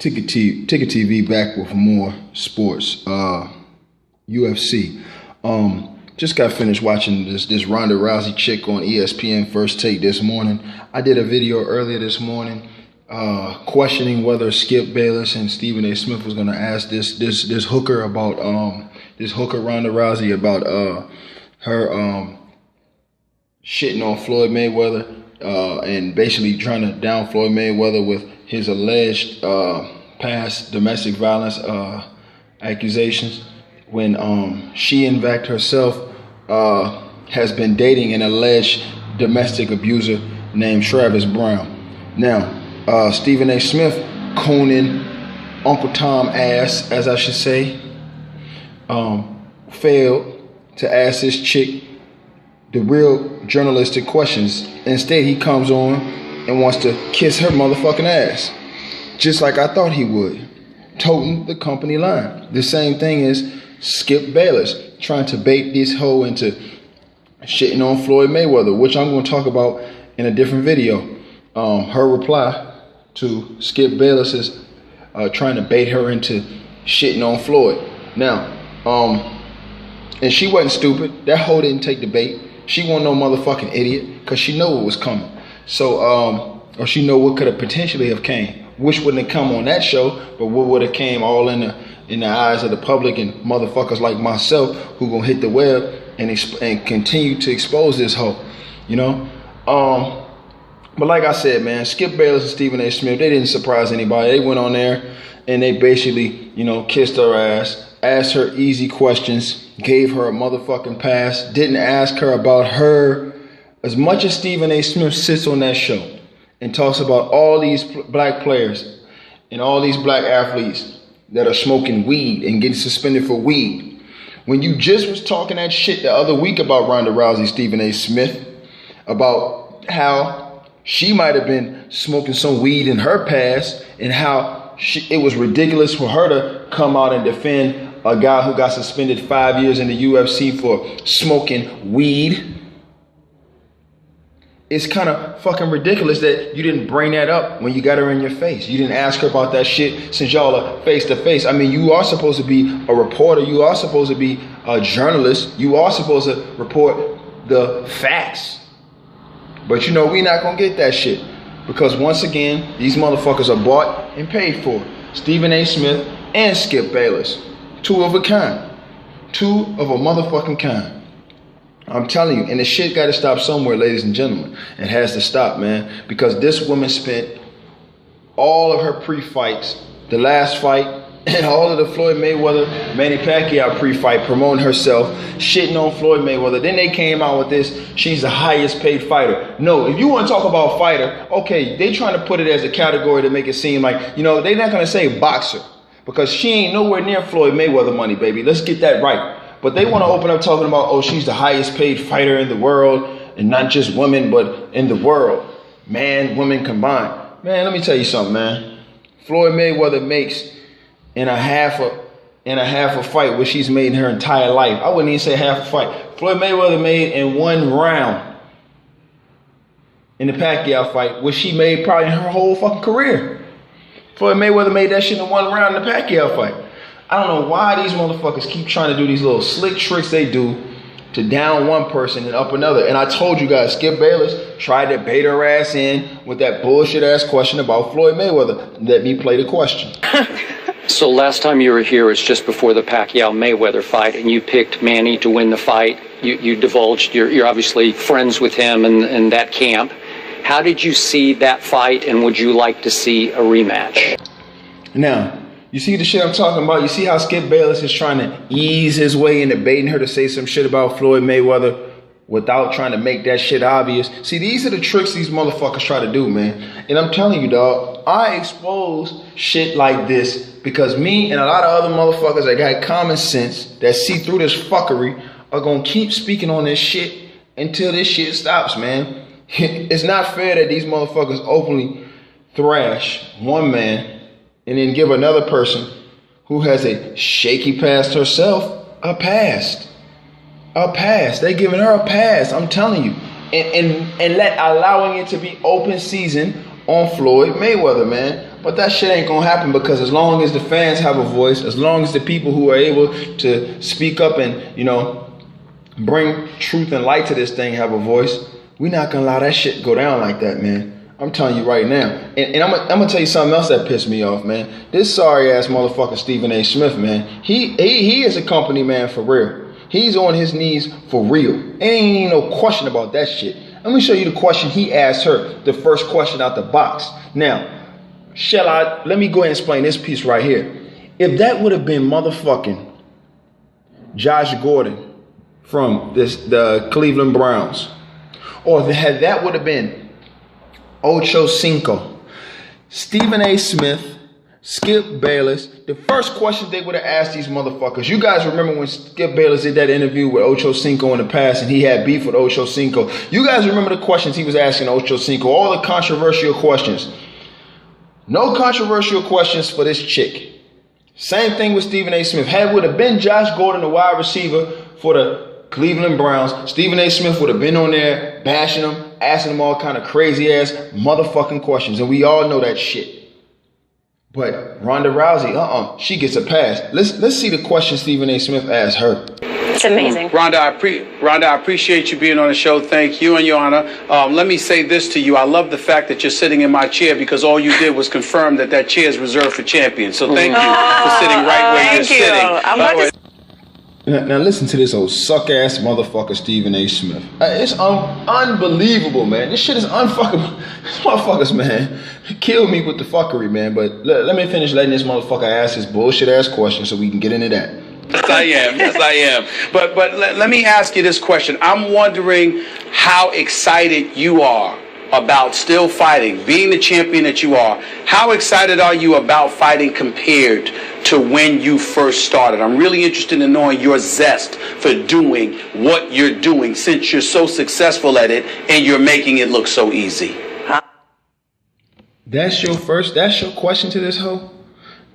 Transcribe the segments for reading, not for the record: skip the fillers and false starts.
Ticket TV back with more sports. UFC. Just got finished watching this Ronda Rousey chick on ESPN Firsttake this morning. I did a video earlier this morning questioning whether Skip Bayless and Stephen A. Smith was gonna ask this hooker about this hooker Ronda Rousey about her shitting on Floyd Mayweather and basically trying to down Floyd Mayweather with his alleged past domestic violence accusations, when she in fact herself has been dating an alleged domestic abuser named Travis Brown. Now, Stephen A. Smith, Conan, Uncle Tom ass, as I should say, failed to ask this chick the real journalistic questions. Instead, he comes on and wants to kiss her motherfucking ass, just like I thought he would, toting the company line. The same thing as Skip Bayless trying to bait this hoe into shitting on Floyd Mayweather, which I'm going to talk about in a different video. Her reply to Skip Bayless is trying to bait her into shitting on Floyd. Now, and she wasn't stupid. That hoe didn't take the bait. She wasn't no motherfucking idiot, because she know what was coming. So, or she know what could have potentially have came, which wouldn't have come on that show, but what would have came all in the eyes of the public and motherfuckers like myself who gonna hit the web and continue to expose this hoe, you know. But like I said, man, Skip Bayless and Stephen A. Smith, they didn't surprise anybody. They went on there and they basically, you know, kissed her ass, asked her easy questions, gave her a motherfucking pass, didn't ask her about her. As much as Stephen A. Smith sits on that show and talks about all these black players and all these black athletes that are smoking weed and getting suspended for weed, when you just was talking that shit the other week about Ronda Rousey, Stephen A. Smith, about how she might have been smoking some weed in her past and how it was ridiculous for her to come out and defend a guy who got suspended 5 years in the UFC for smoking weed. It's kind of fucking ridiculous that you didn't bring that up when you got her in your face. You didn't ask her about that shit since y'all are face to face. I mean, you are supposed to be a reporter. You are supposed to be a journalist. You are supposed to report the facts. But you know, we not gonna get that shit, because once again, these motherfuckers are bought and paid for. Stephen A. Smith and Skip Bayless. Two of a kind. Two of a motherfucking kind. I'm telling you, and the shit got to stop somewhere, ladies and gentlemen. It has to stop, man, because this woman spent all of her pre-fights, the last fight, and all of the Floyd Mayweather, Manny Pacquiao pre-fight, promoting herself, shitting on Floyd Mayweather. Then they came out with this, she's the highest paid fighter. No, if you want to talk about fighter, okay, they trying to put it as a category to make it seem like, you know, they're not going to say boxer, because she ain't nowhere near Floyd Mayweather money, baby. Let's get that right. But they want to open up talking about, oh, she's the highest paid fighter in the world, and not just women, but in the world. Man, women combined. Man, let me tell you something, man. Floyd Mayweather makes in a half a fight what she's made in her entire life. I wouldn't even say half a fight. Floyd Mayweather made in one round in the Pacquiao fight what she made probably in her whole fucking career. Floyd Mayweather made that shit in one round in the Pacquiao fight. I don't know why these motherfuckers keep trying to do these little slick tricks they do to down one person and up another. And I told you guys, Skip Bayless tried to bait her ass in with that bullshit ass question about Floyd Mayweather. Let me play the question. So last time you were here was just before the Pacquiao-Mayweather fight, and you picked Manny to win the fight. You divulged you're obviously friends with him and that camp. How did you see that fight, and would you like to see a rematch? Now, you see the shit I'm talking about? You see how Skip Bayless is trying to ease his way into baiting her to say some shit about Floyd Mayweather without trying to make that shit obvious? See, these are the tricks these motherfuckers try to do, man. And I'm telling you, dog, I expose shit like this because me and a lot of other motherfuckers that got common sense that see through this fuckery are gonna keep speaking on this shit until this shit stops, man. It's not fair that these motherfuckers openly thrash one man and then give another person who has a shaky past herself a pass. A pass. They giving her a pass, I'm telling you. And allowing it to be open season on Floyd Mayweather, man. But that shit ain't gonna happen, because as long as the fans have a voice, as long as the people who are able to speak up and, you know, bring truth and light to this thing have a voice, we're not gonna allow that shit go down like that, man. I'm telling you right now. And I'm gonna tell you something else that pissed me off, man. This sorry ass motherfucker Stephen A. Smith, man. He is a company man for real. He's on his knees for real. Ain't no question about that shit. Let me show you the question he asked her, the first question out the box. Now, let me go ahead and explain this piece right here. If that would have been motherfucking Josh Gordon from the Cleveland Browns, or that would have been Ocho Cinco, Stephen A. Smith, Skip Bayless, the first question they would have asked these motherfuckers. You guys remember when Skip Bayless did that interview with Ocho Cinco in the past, and he had beef with Ocho Cinco? You guys remember the questions he was asking Ocho Cinco, all the controversial questions. No controversial questions for this chick. Same thing with Stephen A. Smith. Had it would have been Josh Gordon, the wide receiver for the Cleveland Browns, Stephen A. Smith would have been on there bashing him, asking him all kind of crazy ass motherfucking questions, and we all know that shit. But Ronda Rousey, she gets a pass. Let's see the question Stephen A. Smith asked her. It's amazing. Ronda, I appreciate you being on the show. Thank you and your honor. Let me say this to you. I love the fact that you're sitting in my chair, because all you did was confirm that chair is reserved for champions. So thank you for sitting right where you're sitting. Now listen to this old suck-ass motherfucker Stephen A. Smith. It's unbelievable, man. This shit is unfuckable. This motherfuckers, man, kill me with the fuckery, man. But let me finish letting this motherfucker ask his bullshit-ass question so we can get into that. Yes, I am. But let me ask you this question. I'm wondering how excited you are about still fighting, being the champion that you are. How excited are you about fighting compared to when you first started? I'm really interested in knowing your zest for doing what you're doing, since you're so successful at it and you're making it look so easy. That's your question to this hoe?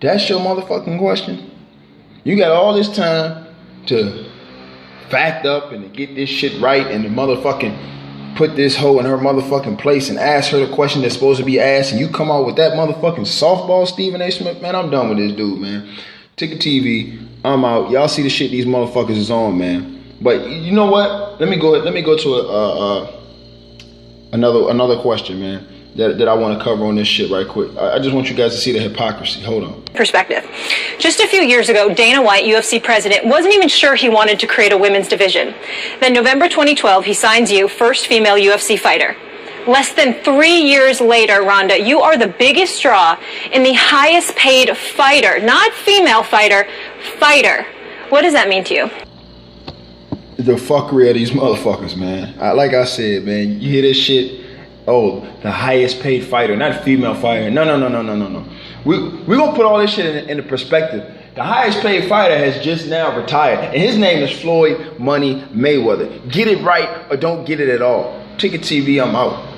That's your motherfucking question? You got all this time to fact up and to get this shit right, and to motherfucking put this hoe in her motherfucking place and ask her the question that's supposed to be asked, and you come out with that motherfucking softball Stephen A. Smith? Man, I'm done with this dude, man. Ticket TV, I'm out. Y'all see the shit these motherfuckers is on, man. But you know what? Let me go to another question, man, that I want to cover on this shit right quick. I just want you guys to see the hypocrisy. Hold on. Perspective. Just a few years ago, Dana White, UFC president, wasn't even sure he wanted to create a women's division. Then November 2012, he signs you, first female UFC fighter. Less than 3 years later, Ronda, you are the biggest draw in the highest paid fighter, not female fighter, fighter. What does that mean to you? The fuckery of these motherfuckers, man. Like I said, man, you hear this shit? Oh, the highest paid fighter, not female fighter. No. We're going to put all this shit into perspective. The highest paid fighter has just now retired, and his name is Floyd Money Mayweather. Get it right or don't get it at all. Ticket TV, I'm out.